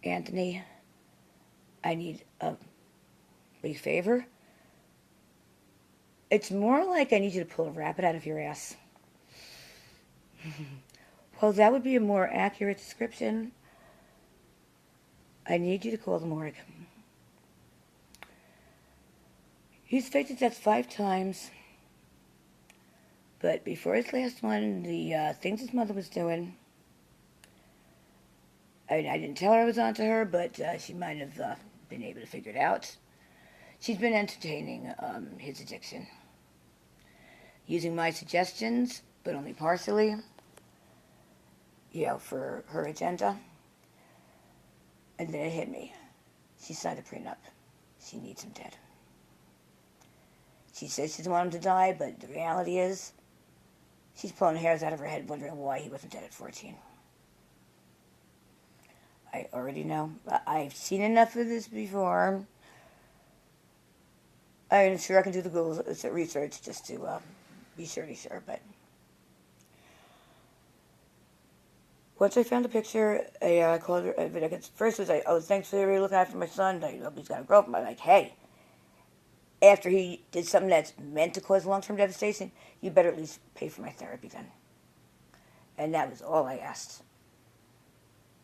Anthony, I need a big favor. It's more like I need you to pull a rabbit out of your ass. Well, that would be a more accurate description. I need you to call the morgue. He's faked his death 5 times. But before his last one, the things his mother was doing, I didn't tell her I was onto her, but she might have been able to figure it out. She's been entertaining his addiction, using my suggestions, but only partially, for her agenda. And then it hit me. She signed a prenup. She needs him dead. She says she doesn't want him to die, but the reality is, she's pulling hairs out of her head wondering why he wasn't dead at 14. I already know. I've seen enough of this before. I'm sure I can do the Google research just to be sure, but once I found the picture, I called her. First was like, "Oh, thanks for looking after my son. I hope he's gonna grow up." I'm like, "Hey, after he did something that's meant to cause long-term devastation, you better at least pay for my therapy then." And that was all I asked.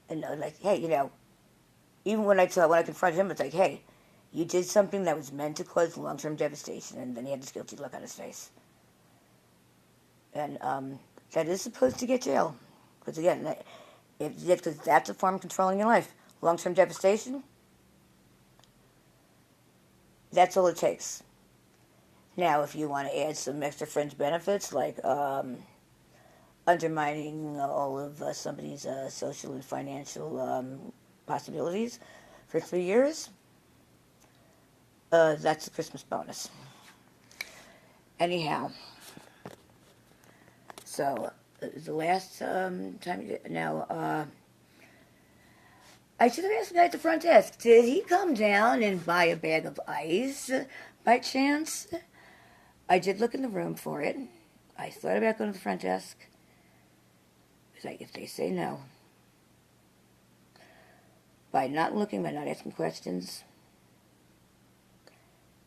And I was like, "Hey, even when I confronted him, it's like, hey, you did something that was meant to cause long-term devastation," and then he had this guilty look on his face. And that is supposed to get jail. Because again, because that's a form of controlling your life. Long-term devastation, that's all it takes. Now, if you want to add some extra fringe benefits, like undermining all of somebody's social and financial possibilities for 3 years, that's a Christmas bonus. Anyhow, so the last time, now, I should have asked the guy at the front desk, did he come down and buy a bag of ice by chance? I did look in the room for it. I thought about going to the front desk. It's like, if they say no, by not looking, by not asking questions,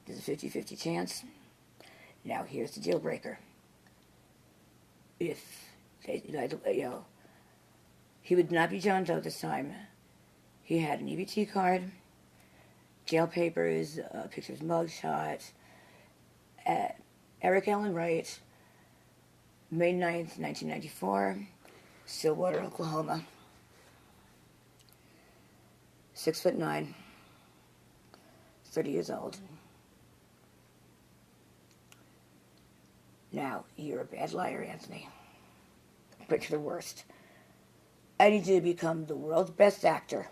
there's a 50-50 chance. Now, here's the deal breaker. If they, he would not be John Doe this time. He had an EBT card, jail papers, pictures, mugshot. Eric Allen Wright, May 9th, 1994, Stillwater, Oklahoma. 6'9", 30 years old. Now, you're a bad liar, Anthony. But you're the worst. I need you to become the world's best actor.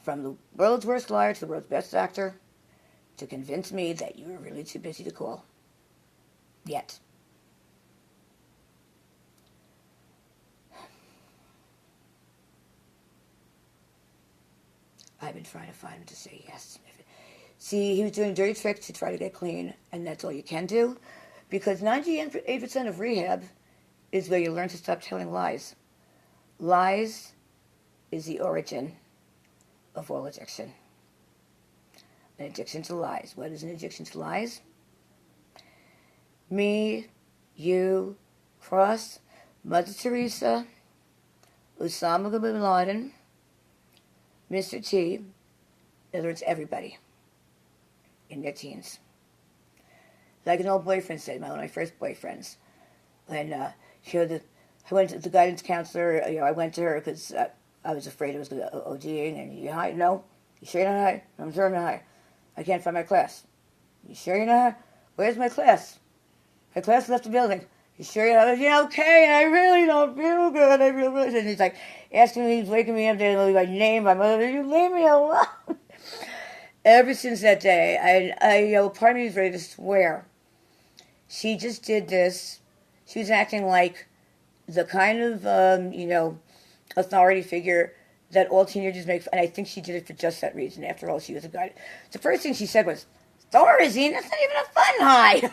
From the world's worst liar to the world's best actor, to convince me that you were really too busy to call. Yet. I've been trying to find him to say yes. See, he was doing dirty tricks to try to get clean, and that's all you can do. Because 98% of rehab is where you learn to stop telling lies. Lies is the origin of all addiction. An addiction to lies. What is an addiction to lies? Me, you, Cross, Mother Teresa, Osama bin Laden, Mr. T, in other words, everybody in their teens. Like an old boyfriend said, one of my first boyfriends, when I went to the guidance counselor. I went to her because I was afraid I was going to ODing. And you high? No. You sure you're not high? I'm sure I'm not high. I can't find my class. You sure you're not high? Where's my class? My class left the building. You sure you're not? Yeah, okay. I really don't feel good. I feel really. And he's like asking me, he's waking me up there, my name, my mother. You leave me alone. Ever since that day, part of me is ready to swear. She just did this. She was acting like the kind of, authority figure that all teenagers make. And I think she did it for just that reason. After all, she was a guy. The first thing she said was, Thorazine, that's not even a fun high.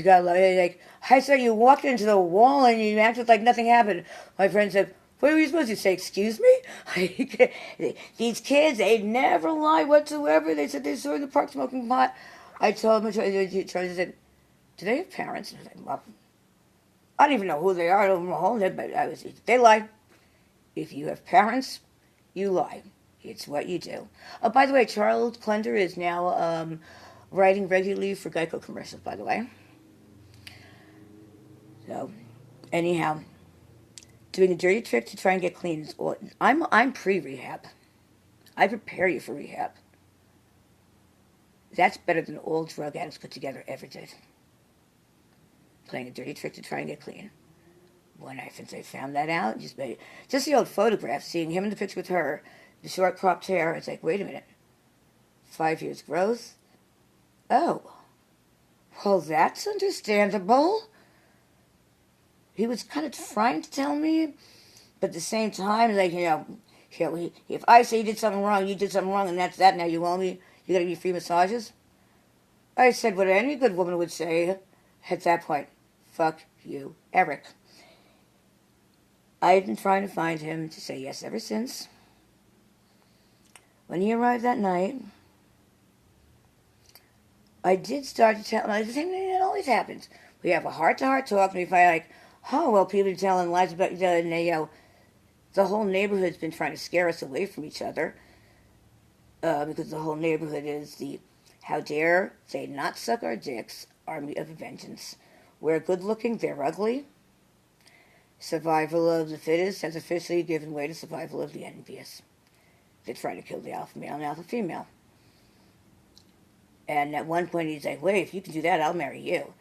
God love it. Like, I saw you walked into the wall and you acted like nothing happened. My friend said, What are we supposed to say? Excuse me? These kids, they never lie whatsoever. They said they saw in the park smoking pot. I told them, I said, do they have parents? And I was like, well, I don't even know who they are. I don't know, but they lie. If you have parents, you lie. It's what you do. Oh, by the way, Charles Plender is now writing regularly for Geico commercials, by the way. So, anyhow, doing a dirty trick to try and get clean is all. I'm pre-rehab. I prepare you for rehab. That's better than all drug addicts put together ever did. Playing a dirty trick to try and get clean. When I found that out, just the old photograph, seeing him in the picture with her, the short cropped hair, it's like, wait a minute. 5 years growth? Oh. Well, that's understandable. He was kind of trying to tell me, but at the same time, like, if I say you did something wrong, you did something wrong, and that's that, now you owe me, you gotta give me free massages? I said what any good woman would say at that point. Fuck you, Eric. I've been trying to find him to say yes ever since. When he arrived that night, I did start to tell him the same thing that always happens. We have a heart-to-heart talk, and we find like, oh, well, people are telling lies about each other, and the whole neighborhood's been trying to scare us away from each other, because the whole neighborhood is the, how dare they not suck our dicks, army of vengeance. We're good-looking, they're ugly. Survival of the fittest has officially given way to survival of the envious. They try to kill the alpha male and alpha female. And at one point he's like, wait, if you can do that, I'll marry you.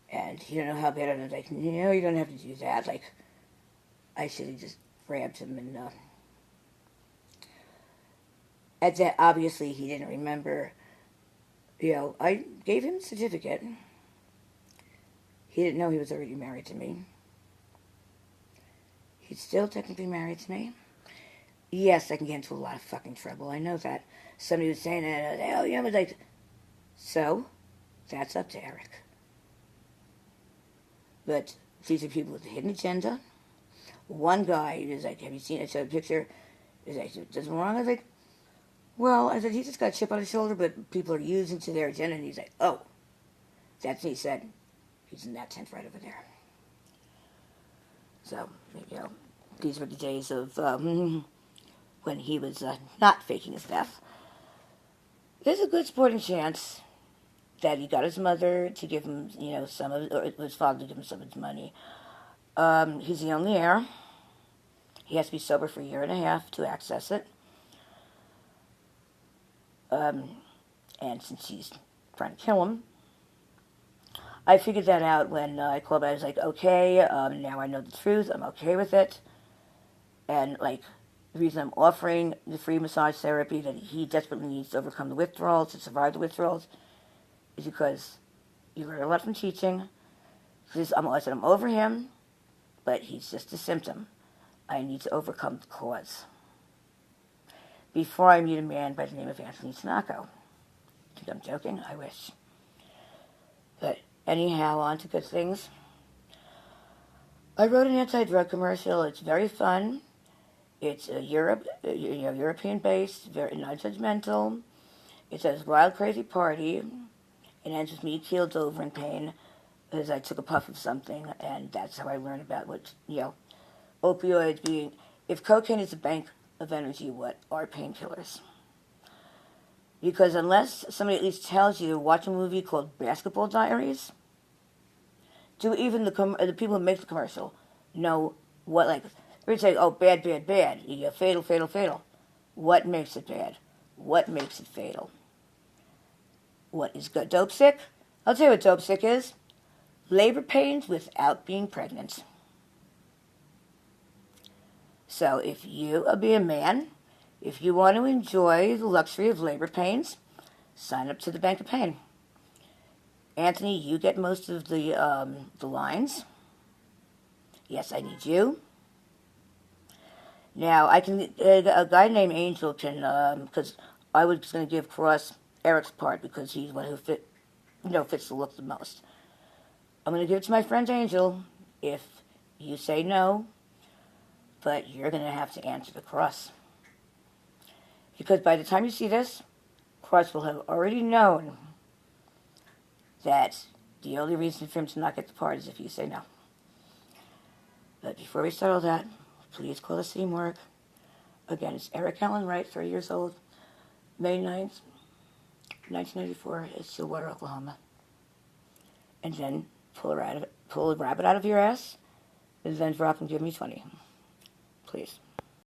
And you don't know how bad I was like, no, you don't have to do that. Like, I should have just grabbed him and, at that, obviously he didn't remember, I gave him a certificate. He didn't know he was already married to me. He's still technically married to me. Yes, I can get into a lot of fucking trouble. I know that. Somebody was saying that, oh, yeah, but like, so, that's up to Eric. But these are people with a hidden agenda. One guy is like, have you seen, I showed a picture, is like, there's something wrong? I was like, well, I said, he just got a chip on his shoulder, but people are using to their agenda, and he's like, oh, that's what he said. He's in that tent right over there. So, these were the days of when he was not faking his death. There's a good sporting chance that he got his mother to give him, some of, or his father to give him some of his money. He's the only heir. He has to be sober for a year and a half to access it. And since he's trying to kill him, I figured that out when I called. I was like, okay, now I know the truth. I'm okay with it. And, like, the reason I'm offering the free massage therapy that he desperately needs to overcome the withdrawals, to survive the withdrawals, is because you learn a lot from teaching. I said, I'm over him, but he's just a symptom. I need to overcome the cause. Before I meet a man by the name of Anthony Tanaka. Think I'm joking? I wish. But anyhow, on to good things. I wrote an anti-drug commercial. It's very fun. It's European-based, very non-judgmental. It says, wild, crazy party. It ends with me keeled over in pain as I took a puff of something, and that's how I learned about what, opioids being, if cocaine is a bank of energy, what are painkillers? Because unless somebody at least tells you to watch a movie called Basketball Diaries, do even the people who make the commercial know what, like, they say, oh, bad, bad, bad. You get fatal, fatal, fatal. What makes it bad? What makes it fatal? What is good? Dope sick? I'll tell you what dope sick is. Labor pains without being pregnant. So if you be a man, if you want to enjoy the luxury of labor pains, sign up to the Bank of Pain. Anthony, you get most of the lines. Yes, I need you. Now, I can, a guy named Angel can, because I was going to give Cross Eric's part because he's one who fits the look the most. I'm going to give it to my friend Angel. If you say no, But you're going to have to answer the cross. Because by the time you see this, Cross will have already known that the only reason for him to not get the part is if you say no. But before we start all that, please call the city morgue. Again, it's Eric Allen Wright, 30 years old, May 9th, 1994, at Stillwater, Oklahoma. And then pull a rabbit out of your ass, and then drop and give me 20. Please.